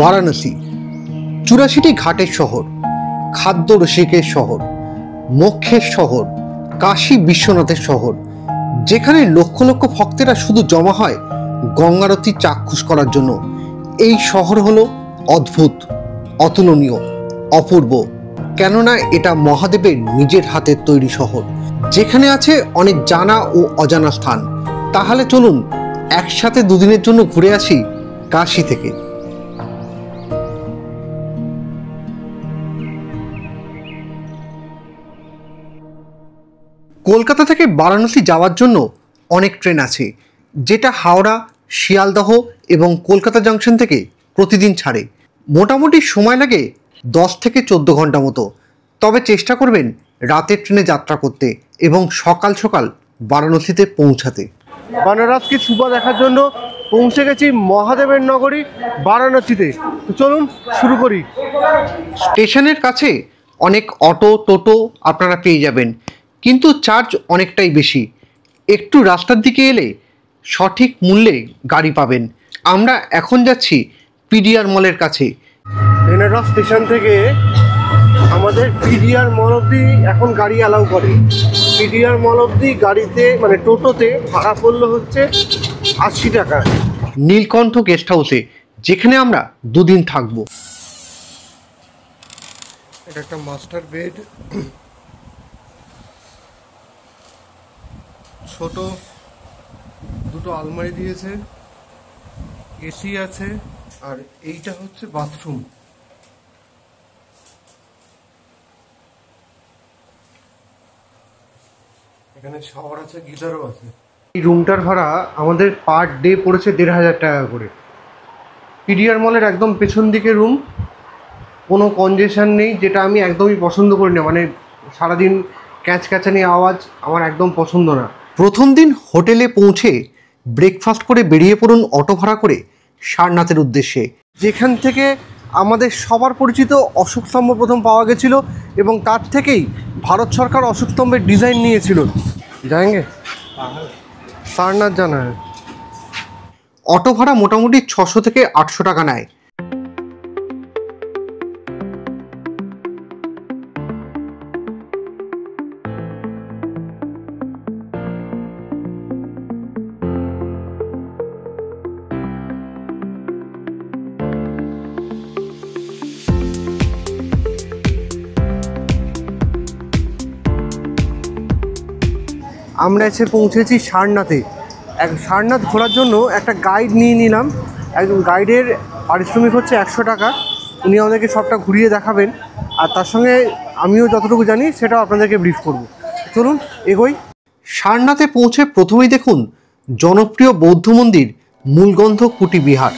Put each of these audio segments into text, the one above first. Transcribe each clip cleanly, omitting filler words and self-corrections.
বারাণসী ৮৪টি ঘাটের শহর, খাদ্য রসিকের শহর, মোক্ষের শহর, কাশী বিশ্বনাথের শহর, যেখানে লক্ষ লক্ষ ভক্তেরা শুধু জমা হয় গঙ্গারতি চাক্ষুষ করার জন্য। এই শহর হলো অদ্ভুত, অতুলনীয়, অপূর্ব, কেননা এটা মহাদেবের নিজের হাতের তৈরি শহর, যেখানে আছে অনেক জানা ও অজানা স্থান। তাহলে চলুন একসাথে দুদিনের জন্য ঘুরে আসি কাশী থেকে। কলকাতা থেকে বারাণসী যাওয়ার জন্য অনেক ট্রেন আছে, যেটা হাওড়া, শিয়ালদহ এবং কলকাতা জাংশন থেকে প্রতিদিন ছাড়ে। মোটামুটি সময় লাগে 10 থেকে 14 ঘন্টা মতো। তবে চেষ্টা করবেন রাতের ট্রেনে যাত্রা করতে এবং সকাল সকাল বারাণসীতে পৌঁছাতে। বানারস কি সুবা দেখার জন্য পৌঁছে গেছি মহাদেবের নগরী বারাণসীতে। তো চলুন শুরু করি। স্টেশনের কাছে অনেক অটো, টোটো আপনারা পেয়ে যাবেন, কিন্তু চার্জ অনেকটাই বেশি। একটু রাস্তার দিকে এলে সঠিক মূল্যে গাড়ি পাবেন। আমরা এখন যাচ্ছি পিডিআর মলের কাছে। বেনারস স্টেশন থেকে আমাদের পিডিআর মল অব্দি এখন গাড়ি অ্যালাউ করে। পিডিআর মল অব্দি গাড়িতে মানে টোটোতে ভাড়া পড়লো হচ্ছে 80 টাকা। নীলকণ্ঠ গেস্ট হাউসে, যেখানে আমরা দুদিন থাকবো। এটা একটা মাস্টার বেড, ছোট দুটো আলমারি দিয়েছে, এসি আছে, আর এইটা হচ্ছে বাথরুম। এখানে শাওয়ার আছে, গিজারও আছে। এই রুমটার ভাড়া আমাদের পার ডে পড়েছে ১,৫০০ টাকা করে। পিডিআর মলের একদম পেছন দিকে রুম, কোনো কনজেশন নেই, যেটা আমি একদমই পছন্দ করি না। মানে সারাদিন ক্যাঁচক্যাঁচানি আওয়াজ আমার একদম পছন্দ না। প্রথম দিন হোটেলে পৌঁছে ব্রেকফাস্ট করে বেরিয়ে পড়ুন অটো ভাড়া করে সারনাথের উদ্দেশ্যে, যেখান থেকে আমাদের সবার পরিচিত অশোক স্তম্ভ প্রথম পাওয়া গেছিলো এবং তার থেকেই ভারত সরকার অশোক স্তম্ভের ডিজাইন নিয়েছিল। যাएंगे সারনাথ জানা হয়। অটো ভাড়া মোটামুটি 600 থেকে 800 টাকা নেয়। আমরা এসে পৌঁছেছি সারনাথে। সারনাথ ঘোরার জন্য একটা গাইড নিয়ে নিলাম। একজন গাইডের পারিশ্রমিক হচ্ছে 100 টাকা। উনি আমাদেরকে সবটা ঘুরিয়ে দেখাবেন, আর তার সঙ্গে আমিও যতটুকু জানি সেটাও আপনাদেরকে ব্রিফ করব। চলুন এগোই। সারনাথে পৌঁছে প্রথমেই দেখুন জনপ্রিয় বৌদ্ধ মন্দির মূলগন্ধ কুটি বিহার।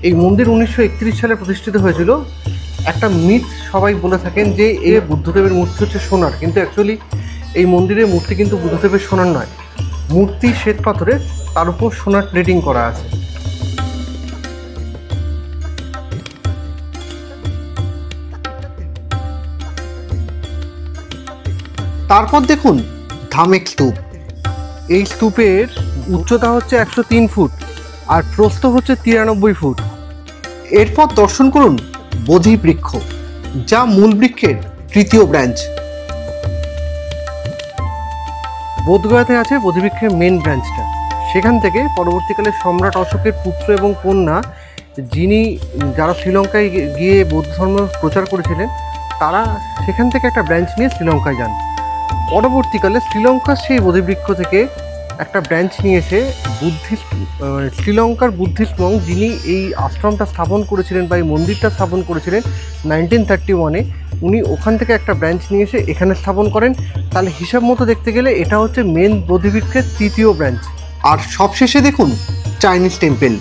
এই মন্দির 1931 সালে প্রতিষ্ঠিত হয়েছিল। একটা মিথ সবাই বলে থাকেন যে এই বুদ্ধদেবের মূর্তি হচ্ছে সোনার, কিন্তু অ্যাকচুয়ালি এই মন্দিরের মূর্তি কিন্তু বুদ্ধদেবের সোনার নয়। মূর্তি শ্বেত পাথরের, তার উপর সোনার প্লেটিং করা আছে। তারপর দেখুন ধামেক স্তূপ। এই স্তূপের উচ্চতা হচ্ছে 103 ফুট আর প্রস্থ হচ্ছে 93 ফুট। এরপর দর্শন করুন বোধি বৃক্ষ, যা মূল বৃক্ষের তৃতীয় ব্রাঞ্চ। বোধগয়াতে আছে বোধিবৃক্ষের মেন ব্রাঞ্চটা। সেখান থেকে পরবর্তীকালে সম্রাট অশোকের পুত্র এবং কন্যা, যারা শ্রীলঙ্কায় গিয়ে বৌদ্ধ ধর্ম প্রচার করেছিলেন, তারা সেখান থেকে একটা ব্রাঞ্চ নিয়ে শ্রীলঙ্কায় যান। পরবর্তীকালে শ্রীলঙ্কার সেই বোধিবৃক্ষ থেকে একটা ব্রাঞ্চ নিয়ে এসে শ্রীলঙ্কার বুদ্ধিস্ট মঙ্ক, যিনি এই আশ্রমটা স্থাপন করেছিলেন বা এই মন্দিরটা স্থাপন করেছিলেন 1931-এ, উনি ওখান থেকে একটা ব্রাঞ্চ নিয়ে এসে এখানে স্থাপন করেন। তাহলে হিসাব মতো দেখতে গেলে এটা হচ্ছে মেন বোধিবৃক্ষের তৃতীয় ব্রাঞ্চ। আর সবশেষে দেখুন চাইনিজ টেম্পল।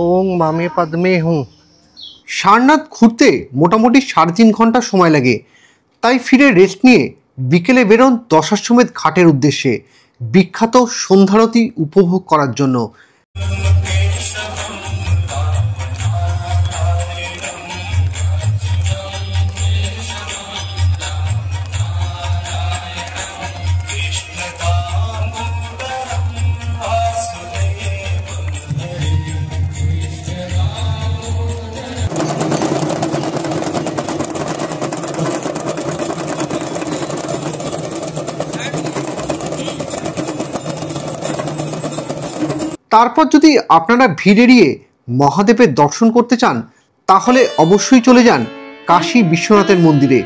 ওং মামে পদ্মে হুঁ। সারনাথ ঘুরতে মোটামুটি 3.5 ঘন্টা সময় লাগে, তাই ফিরে রেস্ট নিয়ে বিকেলে বেরোন দশাশ্বমেধ ঘাটের উদ্দেশ্যে বিখ্যাত সন্ধ্যারতি উপভোগ করার জন্য। তারপর যদি আপনারা ভিড় এড়িয়ে মহাদেবের দর্শন করতে চান তাহলে অবশ্যই চলে যান কাশী বিশ্বনাথের মন্দিরে।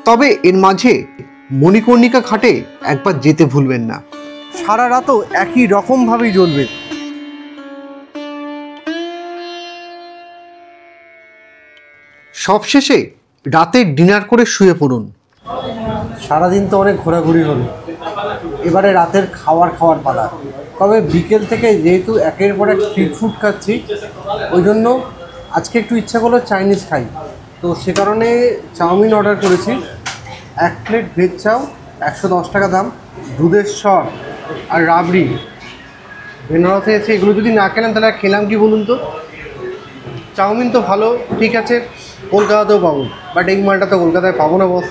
তবে এর মাঝে মণিকর্ণিকা ঘাটে একবার যেতে ভুলবেন না। সারা রাতও একই রকমভাবেই জ্বলবে। সবশেষে রাতে ডিনার করে শুয়ে পড়ুন। সারাদিন তো অনেক ঘোরাঘুরি হলো, এবারে রাতের খাওয়ার পালা। তবে বিকেল থেকে যেহেতু একের পর এক স্ট্রিট ফুড খাচ্ছি, ওই জন্য আজকে একটু ইচ্ছা করলো চাইনিজ খাই। তো সে কারণে চাউমিন অর্ডার করেছি। 1 প্লেট ভেজ চাউ, 110 টাকা দাম, দুধের সর আর রাবড়ি। বেনারসে এসে এগুলো যদি না খেলাম তাহলে আর খেলাম কি বলুন তো। চাউমিন তো ভালো, ঠিক আছে, কলকাতাতেও পাবো, বাট এই মালটা তো কলকাতায় পাবো না বস।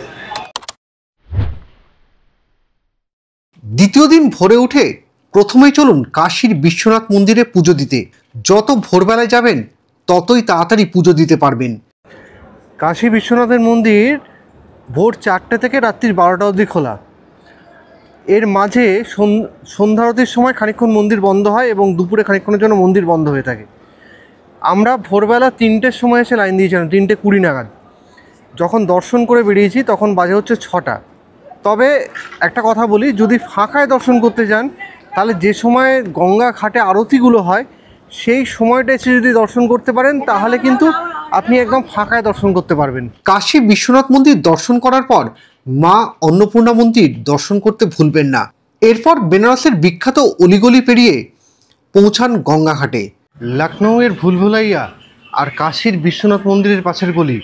দ্বিতীয় দিন ভোরে উঠে প্রথমেই চলুন কাশীর বিশ্বনাথ মন্দিরে পুজো দিতে। যত ভোরবেলায় যাবেন ততই তাড়াতাড়ি পুজো দিতে পারবেন। কাশী বিশ্বনাথের মন্দির ভোর 4টে থেকে রাত্রি 12টা অবধি খোলা। এর মাঝে সন্ধ্যারতির সময় খানিকক্ষণ মন্দির বন্ধ হয় এবং দুপুরে খানিকক্ষণের জন্য মন্দির বন্ধ হয়ে থাকে। আমরা ভোরবেলা 3টের সময় এসে লাইন দিয়েছিলাম, 3:20 নাগাদ। যখন দর্শন করে বেরিয়েছি তখন বাজে হচ্ছে 6টা। তবে একটা কথা বলি, যদি ফাঁকায় দর্শন করতে যান তাহলে যে সময় গঙ্গা ঘাটে আরতিগুলো হয় সেই সময়টা এসে যদি দর্শন করতে পারেন তাহলে কিন্তু আপনি একদম ফাঁকায় দর্শন করতে পারবেন। কাশী বিশ্বনাথ মন্দির দর্শন করার পর মা অন্নপূর্ণা মন্দির দর্শন করতে ভুলবেন না। এরপর বেনারসের বিখ্যাত অলিগলি পেরিয়ে পৌঁছান গঙ্গাঘাটে। লখনৌয়ের ভুলভুলাইয়া আর কাশীর বিশ্বনাথ মন্দিরের পাশের গলি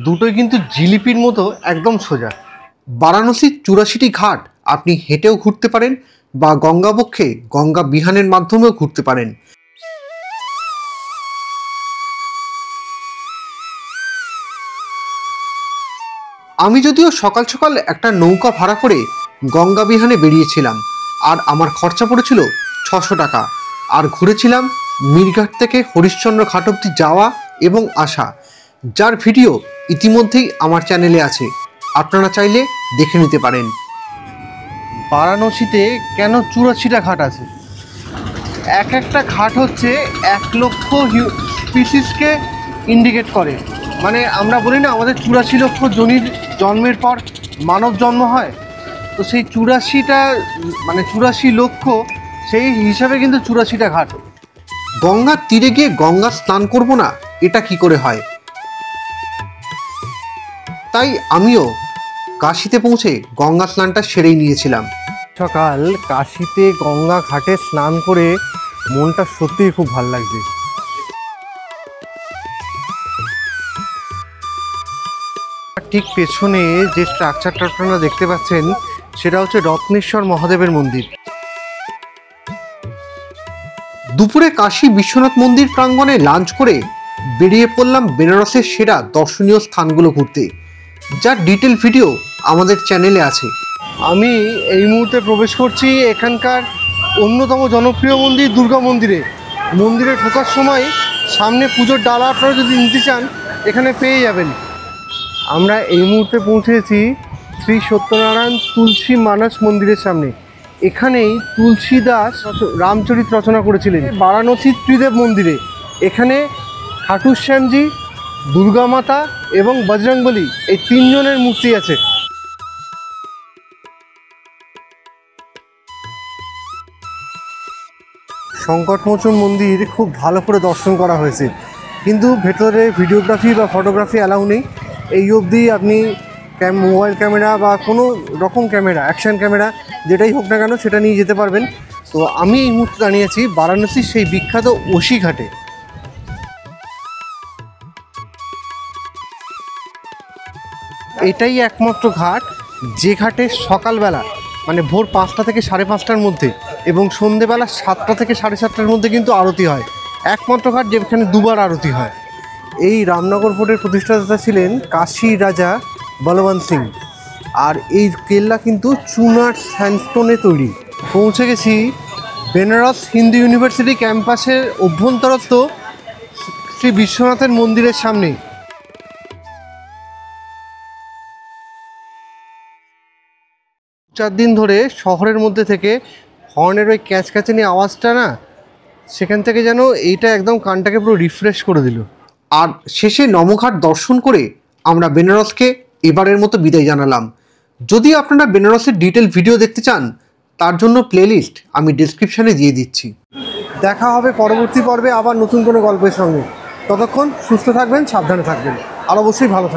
দুটোই কিন্তু জিলিপির মতো একদম সোজা। বারাণসীর 84টি ঘাট আপনি হেঁটেও ঘুরতে পারেন বা গঙ্গাবক্ষে গঙ্গা বিহানের মাধ্যমেও ঘুরতে পারেন। আমি যদিও সকাল সকাল একটা নৌকা ভাড়া করে গঙ্গা বিহানে বেরিয়েছিলাম, আর আমার খরচা পড়েছিল 600 টাকা। আর ঘুরেছিলাম মিরঘাট থেকে হরিশ্চন্দ্র ঘাট অবধি যাওয়া এবং আসা, যার ভিডিও ইতিমধ্যেই আমার চ্যানেলে আছে, আপনারা চাইলে দেখে নিতে পারেন। বারাণসীতে কেন 84টা ঘাট আছে? এক একটা ঘাট হচ্ছে 1 লক্ষ স্পিসিসকে ইন্ডিকেট করে। মানে আমরা বলি না আমাদের 84 লক্ষ জনির জন্মের পর মানব জন্ম হয়, তো সেই 84টা মানে 84 লক্ষ সেই হিসাবে কিন্তু 84টা ঘাট। গঙ্গার তীরে গিয়ে গঙ্গা স্নান করব না, এটা কি করে হয়? তাই আমিও কাশীতে পৌঁছে গঙ্গা স্নানটা সেরেই নিয়েছিলাম। সকাল কাশীতে গঙ্গা ঘাটে স্নান করে মনটা সত্যিই খুব ভালো লাগছে। ঠিক পেছনে যে স্ট্রাকচারটা আপনারা দেখতে পাচ্ছেন সেটা হচ্ছে রত্নেশ্বর মহাদেবের মন্দির। দুপুরে কাশী বিশ্বনাথ মন্দির প্রাঙ্গণে লাঞ্চ করে বেরিয়ে পড়লাম বেনারসের সেরা দর্শনীয় স্থানগুলো ঘুরতে, যার ডিটেল ভিডিও আমাদের চ্যানেলে আছে। আমি এই মুহূর্তে প্রবেশ করছি এখানকার অন্যতম জনপ্রিয় মন্দির দুর্গা মন্দিরে। মন্দিরে ঢোকার সময় সামনে পুজোর ডালা আপনারা যদি নিতে চান এখানে পেয়ে যাবেন। আমরা এই মুহূর্তে পৌঁছেছি শ্রী সত্যনারায়ণ তুলসী মানস মন্দিরের সামনে। এখানেই তুলসীদাস রামচরিত রচনা করেছিলেন। বারাণসী ত্রিদেব মন্দিরে এখানে খাটু শ্যামজি, দুর্গা মাতা এবং বজরংবলী এই 3 জনের মূর্তি আছে। সংকটমোচন মন্দির খুব ভালো করে দর্শন করা হয়েছে, কিন্তু ভেতরে ভিডিওগ্রাফি বা ফটোগ্রাফি অ্যালাউ নেই। এই অবধি আপনি মোবাইল ক্যামেরা বা কোনো রকম ক্যামেরা, অ্যাকশন ক্যামেরা যেটাই হোক না কেন সেটা নিয়ে যেতে পারবেন। তো আমি এই মুহূর্তে দাঁড়িয়েছি বারাণসীর সেই বিখ্যাত ওশি ঘাটে। এটাই একমাত্র ঘাট যে ঘাটে সকালবেলা মানে ভোর 5টা থেকে 5:30টার মধ্যে এবং সন্ধেবেলা 7টা থেকে 7:30টার মধ্যে কিন্তু আরতি হয়। একমাত্র ঘাট যেখানে দুবার আরতি হয়। এই রামনগর ফোর্টের প্রতিষ্ঠাতা ছিলেন কাশী রাজা বলবন্ত সিং, আর এই কেল্লা কিন্তু চুনার স্যান্ডস্টোনে তৈরি। পৌঁছে গেছি বেনারস হিন্দু ইউনিভার্সিটি ক্যাম্পাসের অভ্যন্তরস্থ শ্রী বিশ্বনাথের মন্দিরের সামনে। 4 দিন ধরে শহরের মধ্যে থেকে হর্নের ওই ক্যাচক্যাচানি আওয়াজটা না, সেখান থেকে যেন এইটা একদম কানটাকে পুরো রিফ্রেশ করে দিল। আর শেষে নমঘাট দর্শন করে আমরা বেনারসকে এবারের মতো বিদায় জানালাম। যদি আপনারা বেনারসের ডিটেল ভিডিও দেখতে চান, তার জন্য প্লেলিস্ট আমি ডিসক্রিপশানে দিয়ে দিচ্ছি। দেখা হবে পরবর্তী পর্বে আবার নতুন কোনো গল্পের সঙ্গে। ততক্ষণ সুস্থ থাকবেন, সাবধানে থাকবেন, আর অবশ্যই ভালো থাকবেন।